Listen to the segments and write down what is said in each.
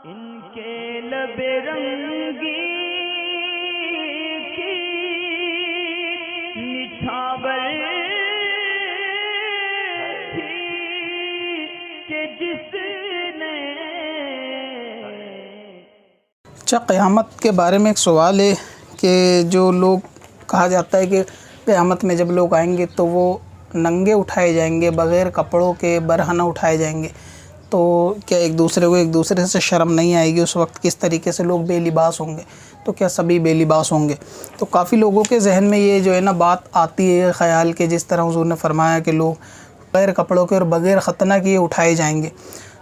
ان کے لب رنگی کی نچھاور تھی کہ جس نے قیامت کے بارے میں ایک سوال ہے کہ جو لوگ کہا جاتا ہے کہ قیامت میں جب لوگ آئیں گے تو وہ ننگے اٹھائے جائیں گے، بغیر کپڑوں کے برہنہ اٹھائے جائیں گے، تو کیا ایک دوسرے سے شرم نہیں آئے گی؟ اس وقت کس طریقے سے لوگ بے لباس ہوں گے؟ تو کیا سبھی بے لباس ہوں گے؟ تو کافی لوگوں کے ذہن میں یہ جو ہے نا بات آتی ہے خیال کہ جس طرح حضور نے فرمایا کہ لوگ بغیر کپڑوں کے اور بغیر ختنہ کیے اٹھائے جائیں گے،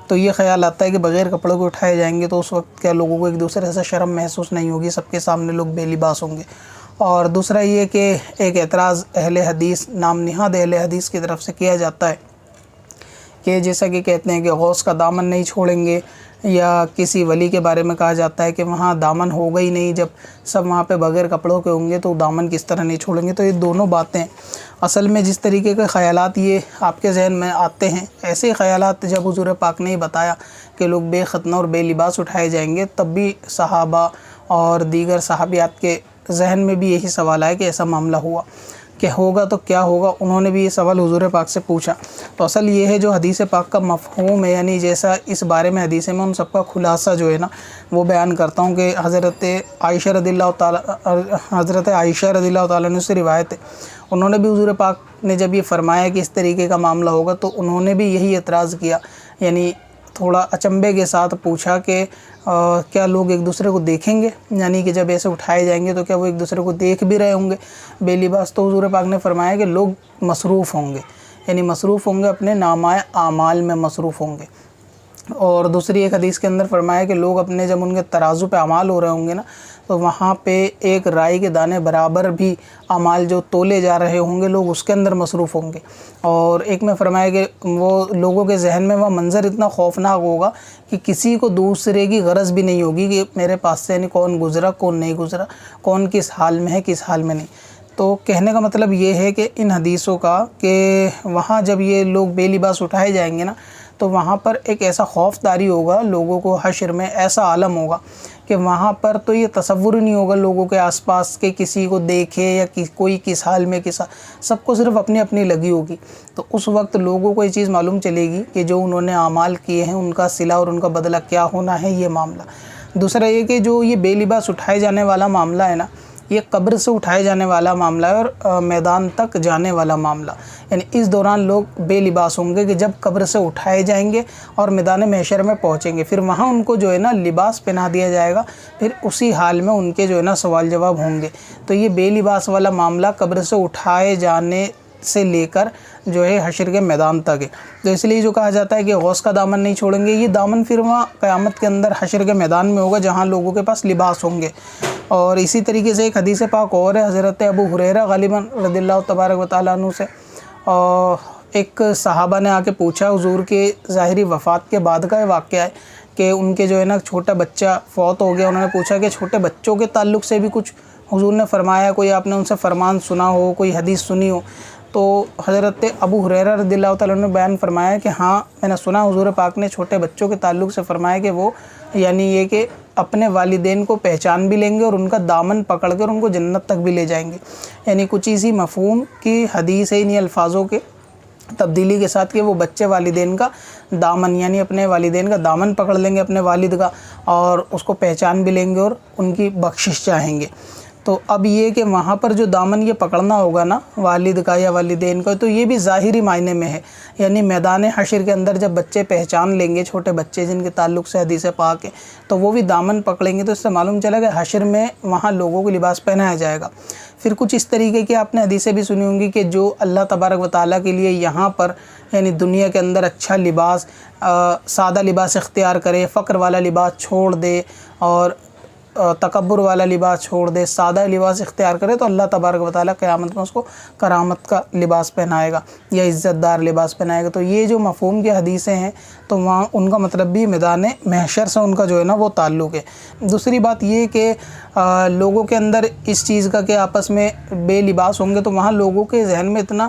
تو یہ خیال آتا ہے کہ بغیر کپڑوں کے اٹھائے جائیں گے تو اس وقت کیا لوگوں کو ایک دوسرے سے شرم محسوس نہیں ہوگی؟ سب کے سامنے لوگ بے لباس ہوں گے۔ اور دوسرا یہ کہ ایک اعتراض اہل حدیث، نام نہاد اہل حدیث کی طرف سے کیا جاتا ہے کہ جیسا کہ کہتے ہیں کہ غوث کا دامن نہیں چھوڑیں گے، یا کسی ولی کے بارے میں کہا جاتا ہے کہ وہاں دامن ہوگا ہی نہیں، جب سب وہاں پہ بغیر کپڑوں کے ہوں گے تو دامن کس طرح نہیں چھوڑیں گے؟ تو یہ دونوں باتیں اصل میں جس طریقے کے خیالات یہ آپ کے ذہن میں آتے ہیں، ایسے خیالات جب حضور پاک نے بتایا کہ لوگ بے ختنہ اور بے لباس اٹھائے جائیں گے، تب بھی صحابہ اور دیگر صحابیات کے ذہن میں بھی یہی سوال آیا کہ ایسا معاملہ ہوا کہ ہوگا تو کیا ہوگا؟ انہوں نے بھی یہ سوال حضور پاک سے پوچھا۔ تو اصل یہ ہے جو حدیث پاک کا مفہوم ہے، یعنی جیسا اس بارے میں حدیث میں ان سب کا خلاصہ جو ہے نا وہ بیان کرتا ہوں کہ حضرت عائشہ رضی اللہ تعالیٰ عنہ سے روایت ہے، انہوں نے بھی حضور پاک نے جب یہ فرمایا کہ اس طریقے کا معاملہ ہوگا تو انہوں نے بھی یہی اعتراض کیا، یعنی تھوڑا اچنبھے کے ساتھ پوچھا کہ کیا لوگ ایک دوسرے کو دیکھیں گے؟ یعنی کہ جب ایسے اٹھائے جائیں گے تو کیا وہ ایک دوسرے کو دیکھ بھی رہے ہوں گے بے لباس؟ تو حضور پاک نے فرمایا کہ لوگ مصروف ہوں گے، یعنی مصروف ہوں گے، اپنے نامہ اعمال میں مصروف ہوں گے۔ اور دوسری ایک حدیث کے اندر فرمایا کہ لوگ اپنے جب ان کے ترازو پہ اعمال ہو رہے ہوں گے نا تو وہاں پہ ایک رائی کے دانے برابر بھی اعمال جو تولے جا رہے ہوں گے لوگ اس کے اندر مصروف ہوں گے۔ اور ایک میں فرمایا کہ وہ لوگوں کے ذہن میں وہ منظر اتنا خوفناک ہوگا کہ کسی کو دوسرے کی غرض بھی نہیں ہوگی کہ میرے پاس سے یعنی کون گزرا کون نہیں گزرا، کون کس حال میں ہے کس حال میں نہیں۔ تو کہنے کا مطلب یہ ہے کہ ان حدیثوں کا کہ وہاں جب یہ لوگ بے لباس اٹھائے جائیں گے نا تو وہاں پر ایک ایسا خوف طاری ہوگا لوگوں کو، حشر میں ایسا عالم ہوگا کہ وہاں پر تو یہ تصور ہی نہیں ہوگا لوگوں کے آس پاس کے کسی کو دیکھے یا کوئی کس حال میں سب کو صرف اپنی اپنی لگی ہوگی۔ تو اس وقت لوگوں کو یہ چیز معلوم چلے گی کہ جو انہوں نے اعمال کیے ہیں ان کا صلہ اور ان کا بدلہ کیا ہونا ہے، یہ معاملہ۔ دوسرا یہ کہ جو یہ بے لباس اٹھائے جانے والا معاملہ ہے نا، یہ قبر سے اٹھائے جانے والا معاملہ ہے اور میدان تک جانے والا معاملہ، یعنی اس دوران لوگ بے لباس ہوں گے کہ جب قبر سے اٹھائے جائیں گے اور میدان محشر میں پہنچیں گے، پھر وہاں ان کو جو ہے نا لباس پہنا دیا جائے گا، پھر اسی حال میں ان کے جو ہے نا سوال جواب ہوں گے۔ تو یہ بے لباس والا معاملہ قبر سے اٹھائے جانے سے لے کر جو ہے حشر کے میدان تک ہے۔ تو اس لیے جو کہا جاتا ہے کہ غوث کا دامن نہیں چھوڑیں گے، یہ دامن پھر وہاں قیامت کے اندر حشر کے میدان میں ہوگا جہاں لوگوں کے پاس لباس ہوں گے۔ اور اسی طریقے سے ایک حدیث پاک اور ہے حضرت ابو ہریرہ غالباً رضی اللہ تبارک و تعالیٰ عنہ سے، اور ایک صحابہ نے آ کے پوچھا حضور کے ظاہری وفات کے بعد کا یہ واقعہ ہے کہ ان کے جو ہے نا چھوٹا بچہ فوت ہو گیا۔ انہوں نے پوچھا کہ چھوٹے بچوں کے تعلق سے بھی کچھ حضور نے فرمایا، کوئی آپ نے ان سے فرمان سنا ہو، کوئی حدیث سنی ہو؟ تو حضرت ابو ہریرہ رضی اللہ تعالیٰ عنہ نے بیان فرمایا کہ ہاں میں نے سنا حضور پاک نے چھوٹے بچوں کے تعلق سے فرمایا کہ وہ یعنی یہ کہ اپنے والدین کو پہچان بھی لیں گے اور ان کا دامن پکڑ کر ان کو جنت تک بھی لے جائیں گے، یعنی کچھ اسی مفہوم کی حدیث ہے انہی الفاظوں کے تبدیلی کے ساتھ کہ وہ بچے والدین کا دامن یعنی اپنے والدین کا دامن پکڑ لیں گے اپنے والد کا، اور اس کو پہچان بھی لیں گے اور ان کی بخشش چاہیں گے۔ تو اب یہ کہ وہاں پر جو دامن یہ پکڑنا ہوگا نا والد کا یا والدین کا، تو یہ بھی ظاہری معنی میں ہے، یعنی میدان حشر کے اندر جب بچے پہچان لیں گے، چھوٹے بچے جن کے تعلق سے حدیث پاک ہے، تو وہ بھی دامن پکڑیں گے، تو اس سے معلوم چلا کہ حشر میں وہاں لوگوں کو لباس پہنایا جائے گا۔ پھر کچھ اس طریقے کی آپ نے حدیثیں بھی سنی ہوں گی کہ جو اللہ تبارک و تعالیٰ کے لیے یہاں پر یعنی دنیا کے اندر اچھا لباس، سادہ لباس اختیار کرے، فقر والا لباس چھوڑ دے اور تکبر والا لباس چھوڑ دے، سادہ لباس اختیار کرے، تو اللہ تبارک و تعالیٰ قیامت میں اس کو کرامت کا لباس پہنائے گا یا عزت دار لباس پہنائے گا۔ تو یہ جو مفہوم کی حدیثیں ہیں تو وہاں ان کا مطلب بھی میدان محشر سے ان کا جو ہے نا وہ تعلق ہے۔ دوسری بات یہ کہ لوگوں کے اندر اس چیز کا کہ آپس میں بے لباس ہوں گے، تو وہاں لوگوں کے ذہن میں اتنا